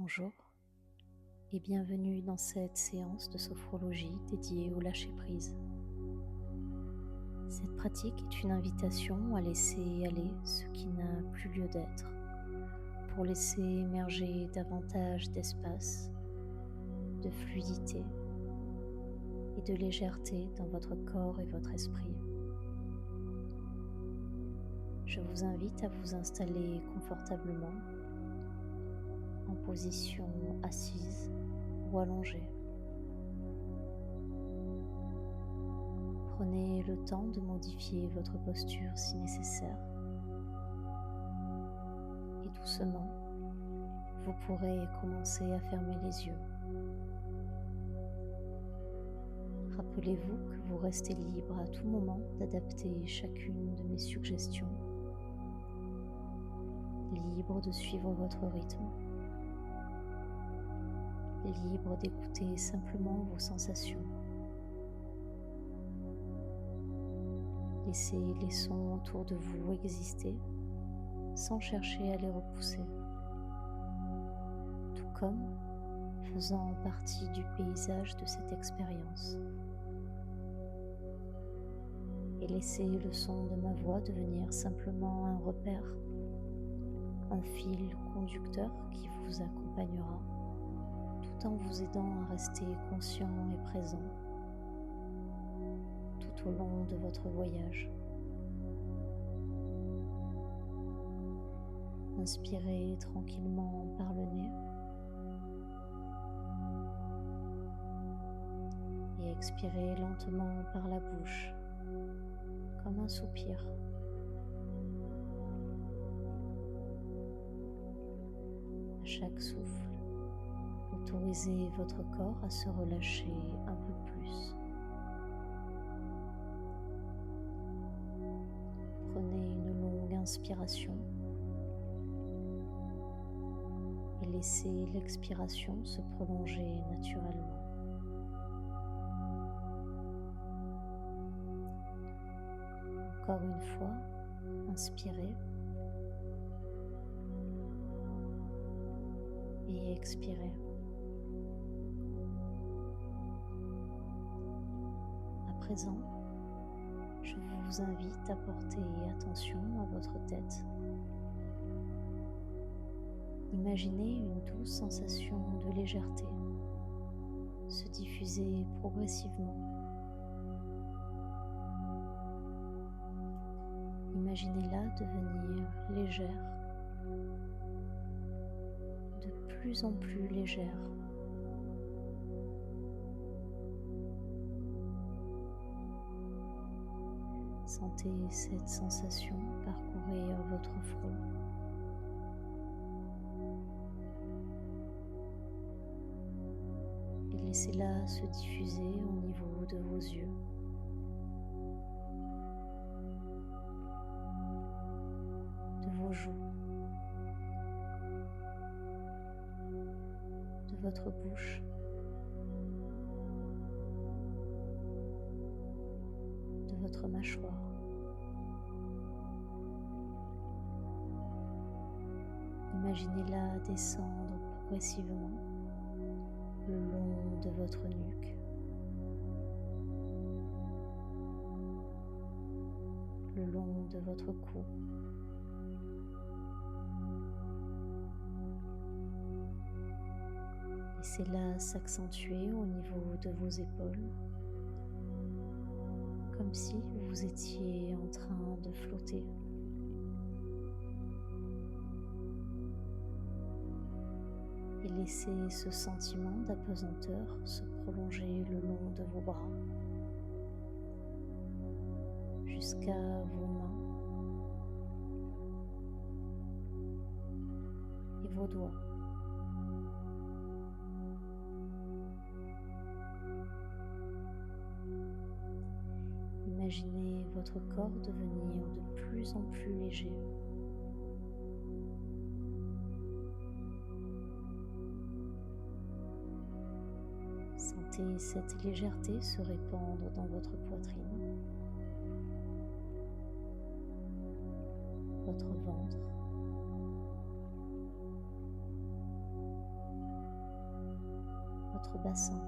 Bonjour et bienvenue dans cette séance de sophrologie dédiée au lâcher-prise. Cette pratique est une invitation à laisser aller ce qui n'a plus lieu d'être, pour laisser émerger davantage d'espace, de fluidité et de légèreté dans votre corps et votre esprit. Je vous invite à vous installer confortablement en position assise ou allongée. Prenez le temps de modifier votre posture si nécessaire. Et doucement, vous pourrez commencer à fermer les yeux. Rappelez-vous que vous restez libre à tout moment d'adapter chacune de mes suggestions, libre de suivre votre rythme, libre d'écouter simplement vos sensations. Laissez les sons autour de vous exister sans chercher à les repousser, tout comme faisant partie du paysage de cette expérience. Et laissez le son de ma voix devenir simplement un repère, un fil conducteur qui vous accompagnera tout en vous aidant à rester conscient et présent tout au long de votre voyage. Inspirez tranquillement par le nez et expirez lentement par la bouche, comme un soupir. À chaque souffle, autorisez votre corps à se relâcher un peu plus. Prenez une longue inspiration et laissez l'expiration se prolonger naturellement. Encore une fois, inspirez et expirez. À présent, je vous invite à porter attention à votre tête. Imaginez une douce sensation de légèreté se diffuser progressivement. Imaginez-la devenir légère, de plus en plus légère. Sentez cette sensation parcourir votre front. Et laissez-la se diffuser au niveau de vos yeux. De vos joues, de votre bouche, de votre mâchoire. Imaginez-la descendre progressivement le long de votre nuque, le long de votre cou, laissez-la s'accentuer au niveau de vos épaules, comme si vous étiez en train de flotter. Et laissez ce sentiment d'apesanteur se prolonger le long de vos bras, jusqu'à vos mains et vos doigts. Imaginez votre corps devenir de plus en plus léger. Sentez cette légèreté se répandre dans votre poitrine, votre ventre, votre bassin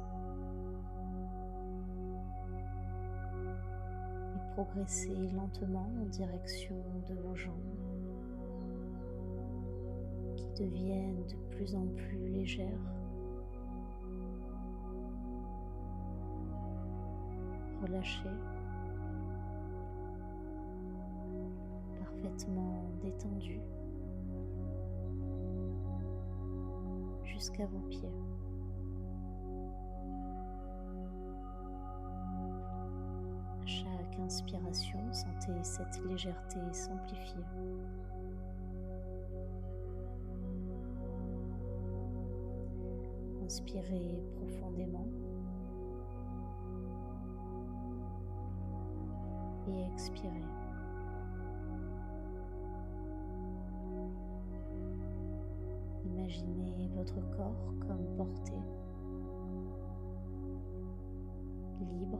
et progressez lentement en direction de vos jambes qui deviennent de plus en plus légères. Relâchées, parfaitement détendues jusqu'à vos pieds. À chaque inspiration, sentez cette légèreté s'amplifier. Inspirez profondément et expirez. Imaginez votre corps comme porté, libre,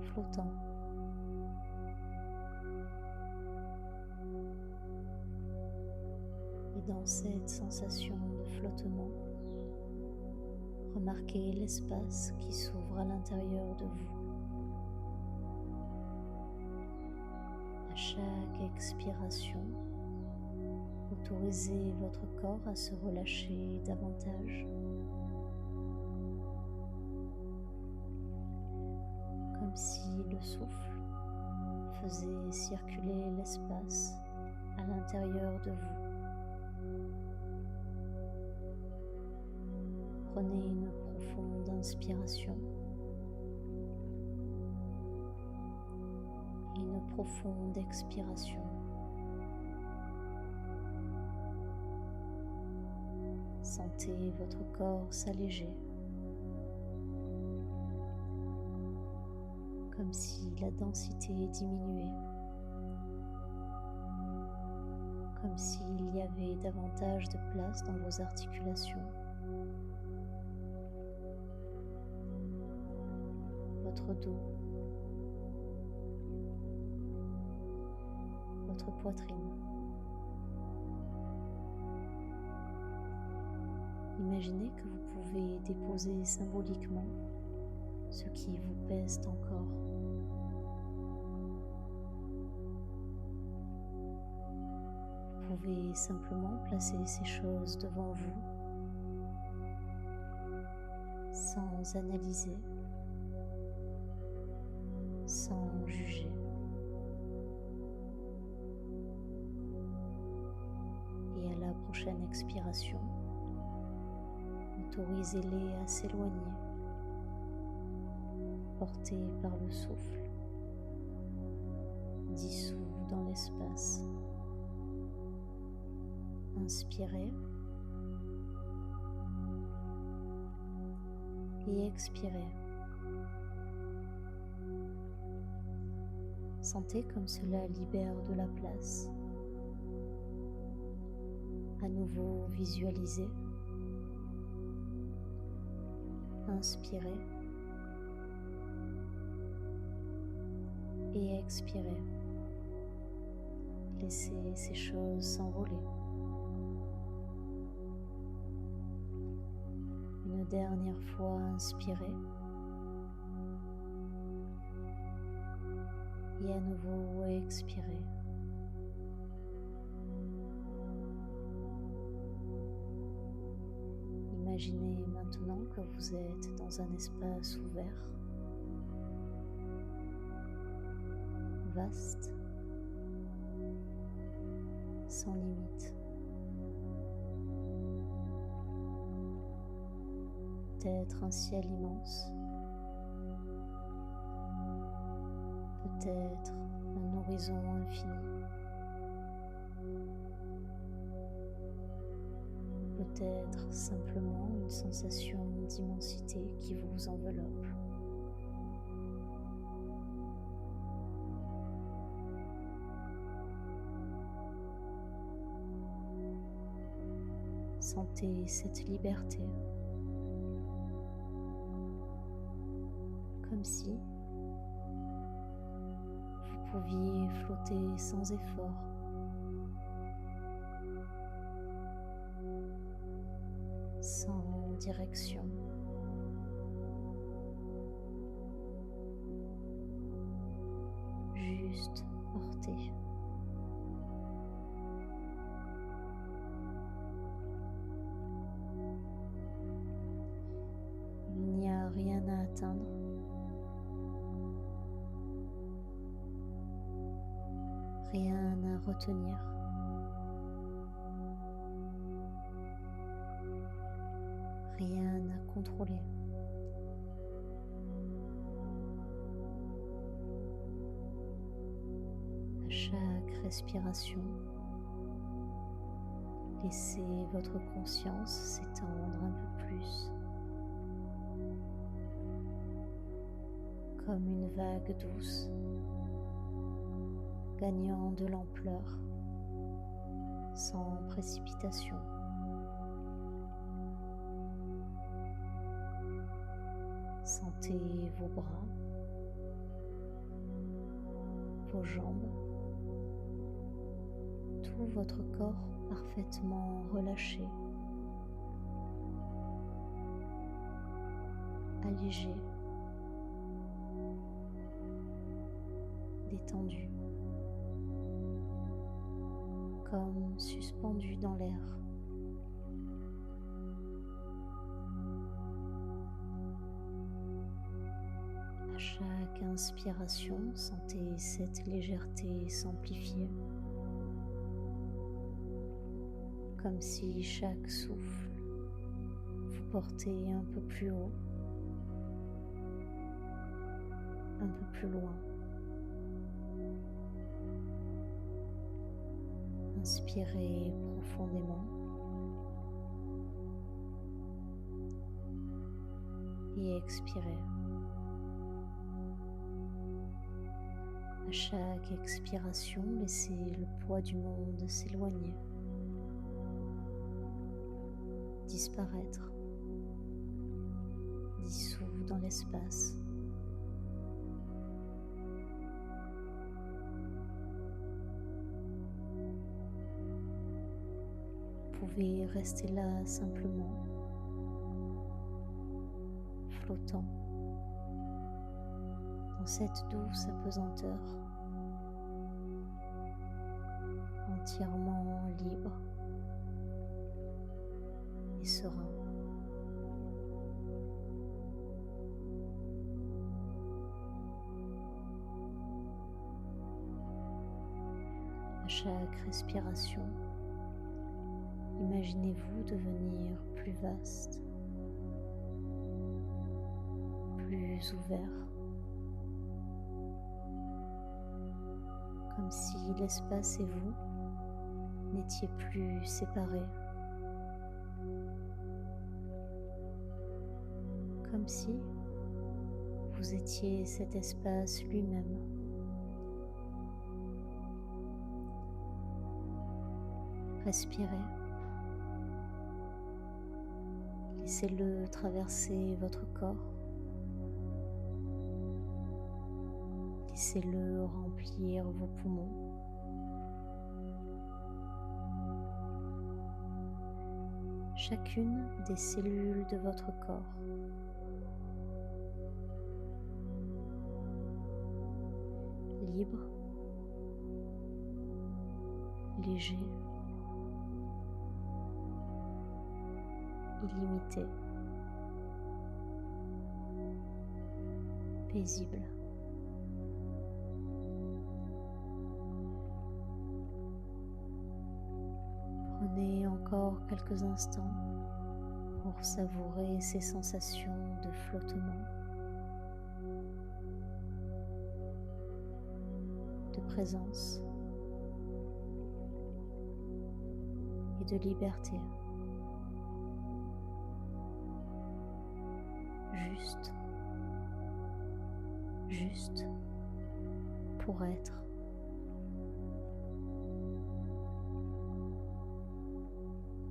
flottant. Et dans cette sensation de flottement, remarquez l'espace qui s'ouvre à l'intérieur de vous. À chaque expiration, autorisez votre corps à se relâcher davantage, comme si le souffle faisait circuler l'espace à l'intérieur de vous. Prenez une profonde inspiration et une profonde expiration. Sentez votre corps s'alléger, comme si la densité diminuait, comme s'il y avait davantage de place dans vos articulations. Votre dos, votre poitrine. Imaginez que vous pouvez déposer symboliquement ce qui vous pèse encore. Vous pouvez simplement placer ces choses devant vous sans analyser, sans juger. Et à la prochaine expiration, autorisez-les à s'éloigner, portés par le souffle, dissous dans l'espace. Inspirez et expirez. Sentez comme cela libère de la place. À nouveau, visualisez. Inspirez et expirez. Laissez ces choses s'envoler. Une dernière fois, inspirez. Et à nouveau, expirez. Imaginez maintenant que vous êtes dans un espace ouvert, vaste, sans limite. Peut-être un ciel immense, peut-être un horizon infini, peut-être simplement une sensation d'immensité qui vous enveloppe. Sentez cette liberté, comme si vous pouviez flotter sans effort, sans direction. Juste porté. Il n'y a rien à atteindre. Rien à retenir. Rien à contrôler. À chaque respiration, laissez votre conscience s'étendre un peu plus, comme une vague douce, gagnant de l'ampleur, sans précipitation. Sentez vos bras, vos jambes, tout votre corps parfaitement relâché, allégé, détendu, comme suspendu dans l'air. À chaque inspiration, sentez cette légèreté s'amplifier, comme si chaque souffle vous portait un peu plus haut, un peu plus loin. Inspirez profondément et expirez. À chaque expiration, laissez le poids du monde s'éloigner, disparaître, dissout dans l'espace. Vous pouvez rester là simplement, flottant dans cette douce apesanteur, entièrement libre et serein. À chaque respiration, imaginez-vous devenir plus vaste, plus ouvert, comme si l'espace et vous n'étiez plus séparés, comme si vous étiez cet espace lui-même. Respirez. Laissez-le traverser votre corps. Laissez-le remplir vos poumons. Chacune des cellules de votre corps. Libre, léger, illimité, paisible. Prenez encore quelques instants pour savourer ces sensations de flottement, de présence et de liberté. Juste pour être.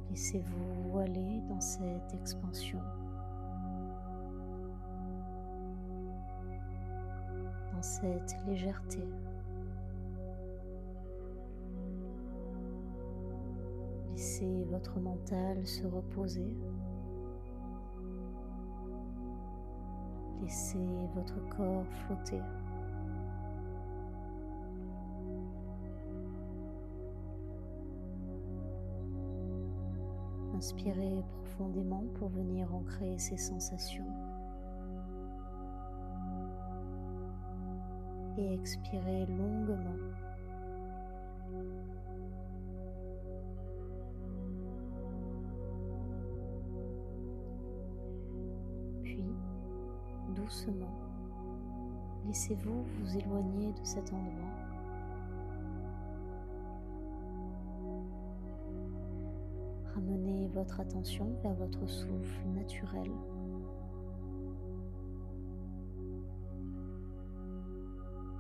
Laissez-vous aller dans cette expansion, dans cette légèreté. Laissez votre mental se reposer Laissez votre corps flotter. Inspirez profondément pour venir ancrer ces sensations et expirez longuement. Puis, doucement, laissez-vous vous éloigner de cet endroit. Ramenez votre attention vers votre souffle naturel.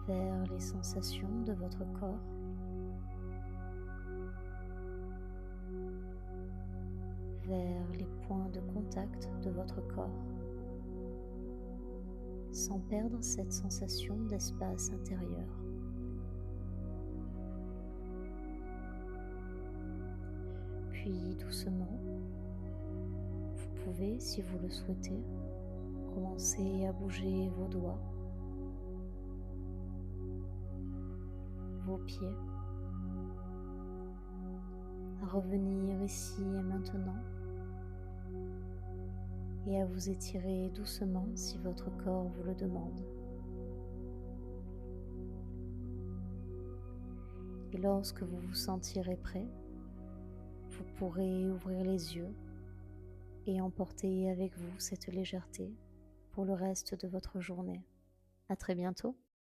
Vers les sensations de votre corps. Vers les points de contact de votre corps, sans perdre cette sensation d'espace intérieur. Puis doucement, vous pouvez, si vous le souhaitez, commencer à bouger vos doigts, vos pieds, à revenir ici et maintenant et à vous étirer doucement si votre corps vous le demande. Et lorsque vous vous sentirez prêt, vous pourrez ouvrir les yeux et emporter avec vous cette légèreté pour le reste de votre journée. À très bientôt.